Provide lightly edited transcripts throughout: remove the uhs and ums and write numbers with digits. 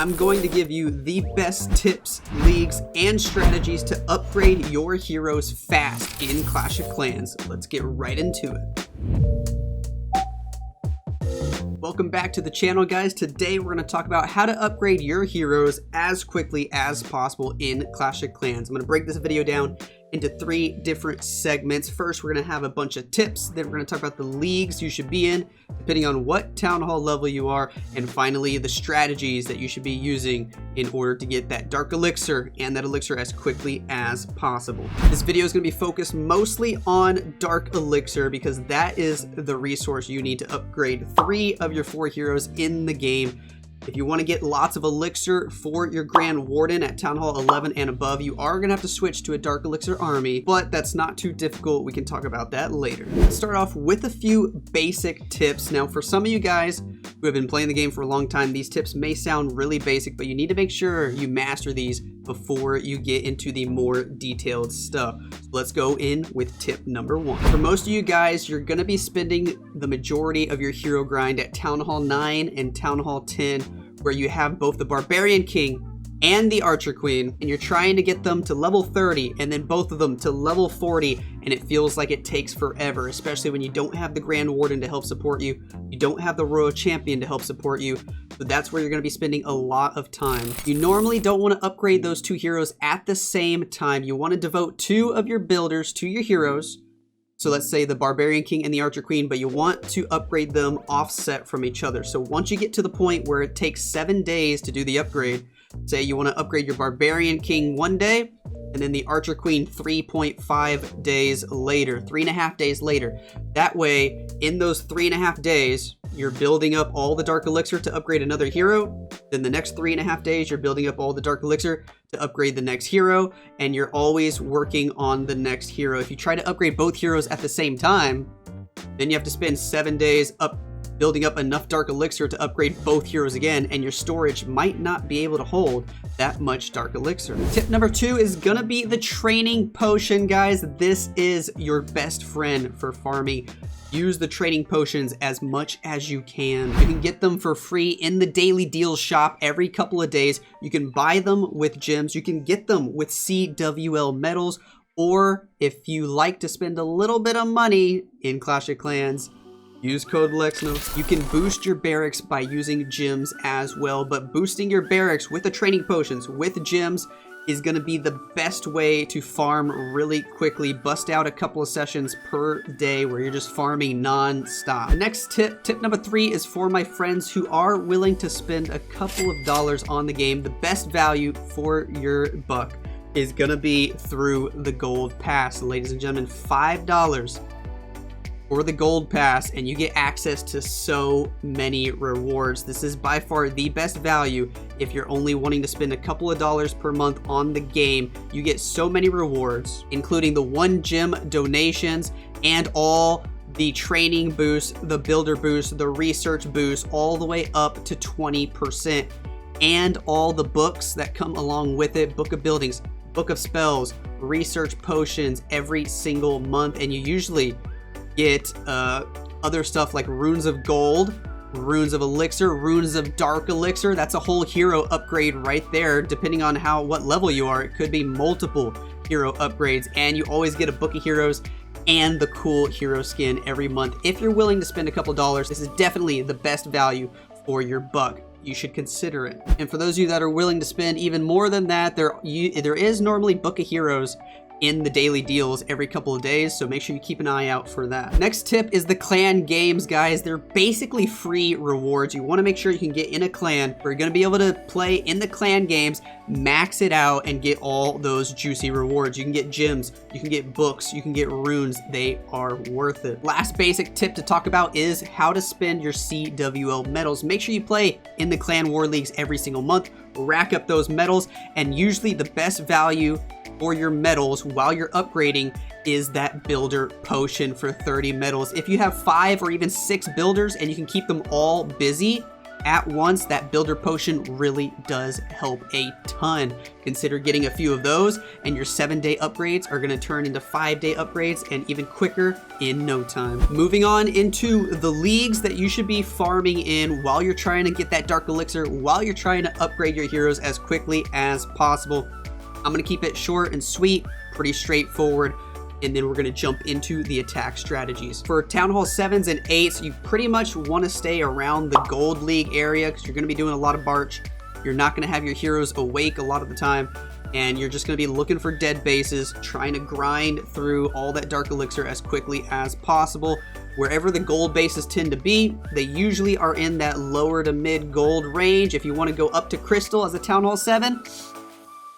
I'm going to give you the best tips, leagues, and strategies to upgrade your heroes fast in Clash of Clans. Let's get right into it. Welcome back to the channel, guys. Today we're going to talk about how to upgrade your heroes as quickly as possible in Clash of Clans. I'm going to break this video down into 3 different segments. First, we're going to have a bunch of tips. Then we're going to talk about the leagues you should be in, depending on what town hall level you are. And finally, the strategies that you should be using in order to get that dark elixir and that elixir as quickly as possible. This video is going to be focused mostly on dark elixir because that is the resource you need to upgrade 3 of your 4 heroes in the game. If you want to get lots of elixir for your Grand Warden at Town Hall 11 and above, you are going to have to switch to a Dark Elixir army, but that's not too difficult. We can talk about that later. Let's start off with a few basic tips. Now, for some of you guys who have been playing the game for a long time, these tips may sound really basic, but you need to make sure you master these before you get into the more detailed stuff. So let's go in with tip number 1. For most of you guys, you're going to be spending the majority of your hero grind at Town Hall 9 and Town Hall 10, where you have both the Barbarian King and the Archer Queen, and you're trying to get them to level 30 and then both of them to level 40, and it feels like it takes forever, especially when you don't have the Grand Warden to help support you, you don't have the Royal Champion to help support you. So that's where you're going to be spending a lot of time. You normally don't want to upgrade those 2 heroes at the same time. You want to devote 2 of your builders to your heroes. So let's say the Barbarian King and the Archer Queen, but you want to upgrade them offset from each other. So once you get to the point where it takes 7 days to do the upgrade, say you want to upgrade your Barbarian King 1 day, and then the Archer Queen 3.5 days later, 3.5 days later. That way, in those 3.5 days, you're building up all the Dark Elixir to upgrade another hero. Then the next 3.5 days, you're building up all the Dark Elixir to upgrade the next hero, and you're always working on the next hero. If you try to upgrade both heroes at the same time, then you have to spend 7 days building up enough Dark Elixir to upgrade both heroes again, and your storage might not be able to hold that much Dark Elixir. Tip number 2 is gonna be the training potion, guys. This is your best friend for farming. Use the training potions as much as you can. You can get them for free in the daily deals shop every couple of days. You can buy them with gems. You can get them with CWL medals, or if you like to spend a little bit of money in Clash of Clans, use code Lexnos. You can boost your barracks by using gems as well, but boosting your barracks with the training potions, with gems, is going to be the best way to farm really quickly. Bust out a couple of sessions per day where you're just farming non-stop. The next tip number 3 is for my friends who are willing to spend a couple of dollars on the game. The best value for your buck is going to be through the Gold Pass. Ladies and gentlemen, $5 for the Gold Pass, and you get access to so many rewards. This is by far the best value if you're only wanting to spend a couple of dollars per month on the game. You get so many rewards, including the 1 gem donations and all the training boosts, the builder boost, the research boost, all the way up to 20%, and all the books that come along with it. Book of Buildings, Book of Spells, research potions every single month, and you usually get other stuff like runes of gold, runes of elixir, runes of dark elixir. That's a whole hero upgrade right there. Depending on what level you are, it could be multiple hero upgrades, and you always get a book of heroes and the cool hero skin every month. If you're willing to spend a couple dollars, this is definitely the best value for your buck. You should consider it. And for those of you that are willing to spend even more than that, there is normally book of heroes in the daily deals every couple of days, so make sure you keep an eye out for that. Next tip is the clan games, guys. They're basically free rewards. You want to make sure you can get in a clan where you're going to be able to play in the clan games, max it out, and get all those juicy rewards. You can get gems, you can get books, you can get runes. They are worth it. Last basic tip to talk about is how to spend your CWL medals. Make sure you play in the clan war leagues every single month, rack up those medals, and usually the best value for your medals while you're upgrading is that builder potion for 30 medals. If you have 5 or even 6 builders and you can keep them all busy, at once, that builder potion really does help a ton. Consider getting a few of those, and your 7-day upgrades are going to turn into 5-day upgrades and even quicker in no time. Moving on into the leagues that you should be farming in while you're trying to get that dark elixir, while you're trying to upgrade your heroes as quickly as possible. I'm going to keep it short and sweet, pretty straightforward, and then we're going to jump into the attack strategies. For Town Hall 7s and 8s, you pretty much want to stay around the Gold League area because you're going to be doing a lot of Barch. You're not going to have your heroes awake a lot of the time, and you're just going to be looking for dead bases, trying to grind through all that Dark Elixir as quickly as possible. Wherever the gold bases tend to be, they usually are in that lower to mid gold range. If you want to go up to Crystal as a Town Hall 7,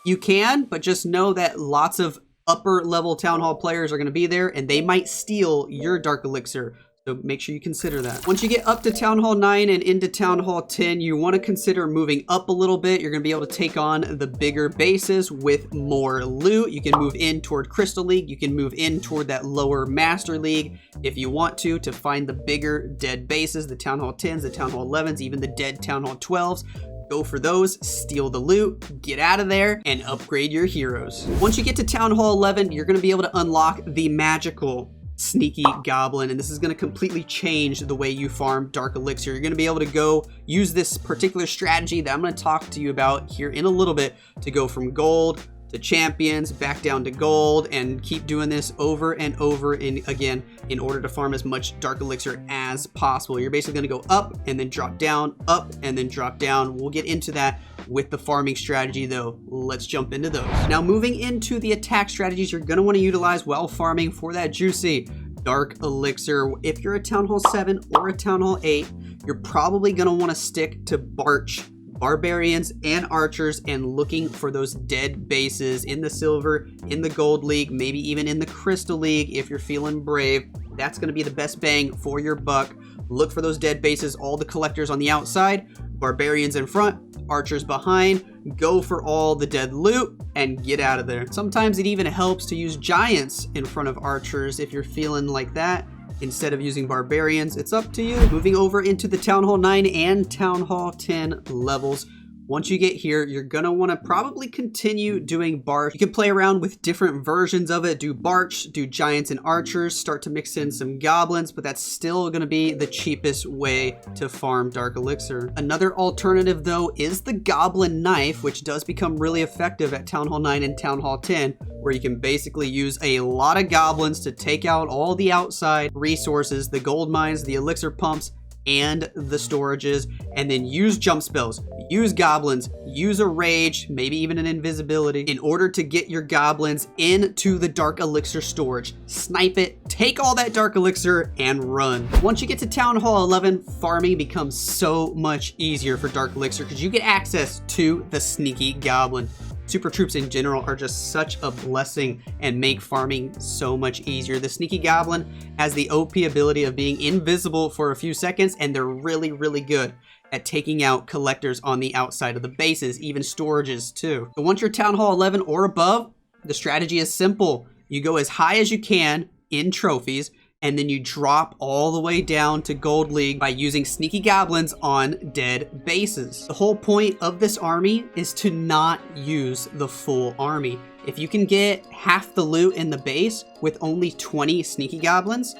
you can, but just know that lots of upper level Town Hall players are going to be there, and they might steal your Dark Elixir. So make sure you consider that. Once you get up to Town Hall 9 and into Town Hall 10, you want to consider moving up a little bit. You're going to be able to take on the bigger bases with more loot. You can move in toward Crystal League. You can move in toward that lower Master League if you want to find the bigger dead bases, the Town Hall 10s, the Town Hall 11s, even the dead Town Hall 12s. Go for those, steal the loot, get out of there, and upgrade your heroes. Once you get to Town Hall 11, you're going to be able to unlock the magical Sneaky Goblin, and this is going to completely change the way you farm Dark Elixir. You're going to be able to go use this particular strategy that I'm going to talk to you about here in a little bit to go from gold to champions, back down to gold, and keep doing this over and over and again in order to farm as much Dark Elixir as possible. You're basically going to go up and then drop down, up and then drop down. We'll get into that with the farming strategy though. Let's jump into those. Now moving into the attack strategies you're going to want to utilize while farming for that juicy Dark Elixir. If you're a Town Hall 7 or a Town Hall 8, you're probably going to want to stick to Barch, Barbarians, and Archers, and looking for those dead bases in the Silver, in the Gold League, maybe even in the Crystal League if you're feeling brave. That's going to be the best bang for your buck. Look for those dead bases, all the collectors on the outside, Barbarians in front, Archers behind. Go for all the dead loot and get out of there. Sometimes it even helps to use Giants in front of Archers if you're feeling like that, instead of using Barbarians. It's up to you. Moving over into the Town Hall 9 and Town Hall 10 levels. Once you get here, you're going to want to probably continue doing Barch. You can play around with different versions of it. Do Barch, do Giants and Archers, start to mix in some Goblins, but that's still going to be the cheapest way to farm Dark Elixir. Another alternative, though, is the Goblin Knife, which does become really effective at Town Hall 9 and Town Hall 10, where you can basically use a lot of Goblins to take out all the outside resources, the gold mines, the elixir pumps, and the storages, and then use jump spells, use goblins, use a rage, maybe even an invisibility in order to get your goblins into the Dark Elixir storage. Snipe it, take all that Dark Elixir, and run. Once you get to Town Hall 11, farming becomes so much easier for Dark Elixir because you get access to the Sneaky Goblin. Super troops in general are just such a blessing and make farming so much easier. The Sneaky Goblin has the OP ability of being invisible for a few seconds, and they're really, really good at taking out collectors on the outside of the bases, even storages too. So once you're Town Hall 11 or above, the strategy is simple. You go as high as you can in trophies, and then you drop all the way down to Gold League by using Sneaky Goblins on dead bases. The whole point of this army is to not use the full army. If you can get half the loot in the base with only 20 Sneaky Goblins,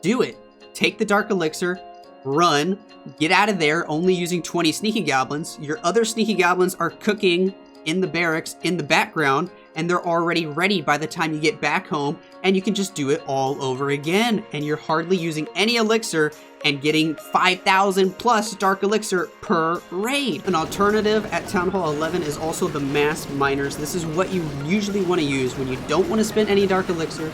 do it. Take the Dark Elixir, run, get out of there only using 20 Sneaky Goblins. Your other Sneaky Goblins are cooking in the barracks in the background, and they're already ready by the time you get back home, and you can just do it all over again, and you're hardly using any elixir and getting 5,000 plus Dark Elixir per raid. An alternative at Town Hall 11 is also the Mass Miners. This is what you usually want to use when you don't want to spend any Dark Elixir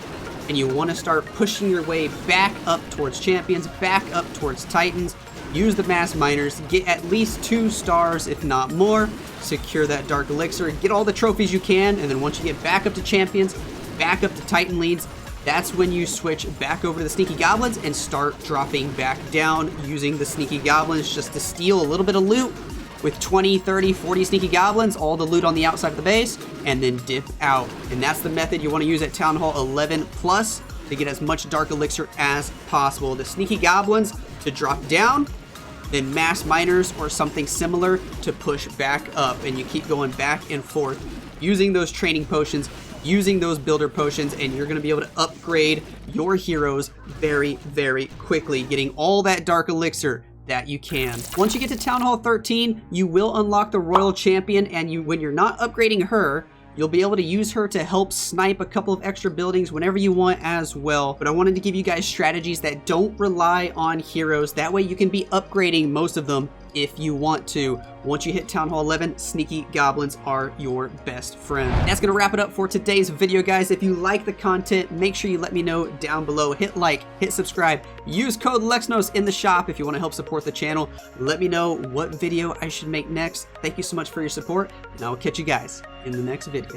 and you want to start pushing your way back up towards champions, back up towards titans. Use the Mass Miners, get at least 2 stars, if not more, secure that Dark Elixir, get all the trophies you can, and then once you get back up to champions, back up to titan leads, that's when you switch back over to the Sneaky Goblins and start dropping back down using the Sneaky Goblins just to steal a little bit of loot with 20, 30, 40 Sneaky Goblins, all the loot on the outside of the base, and then dip out. And that's the method you want to use at Town Hall 11 plus to get as much Dark Elixir as possible. The Sneaky Goblins to drop down, then mass miners or something similar to push back up. And you keep going back and forth using those training potions, using those builder potions, and you're going to be able to upgrade your heroes very, very quickly, getting all that dark elixir that you can. Once you get to Town Hall 13, you will unlock the Royal Champion, and when you're not upgrading her, you'll be able to use her to help snipe a couple of extra buildings whenever you want as well. But I wanted to give you guys strategies that don't rely on heroes. That way you can be upgrading most of them if you want to. Once you hit Town Hall 11, sneaky goblins are your best friend. That's gonna wrap it up for today's video, guys. If you like the content, make sure you let me know down below. Hit like, hit subscribe, use code LexNos in the shop if you want to help support the channel. Let me know what video I should make next. Thank you so much for your support, and I'll catch you guys in the next video.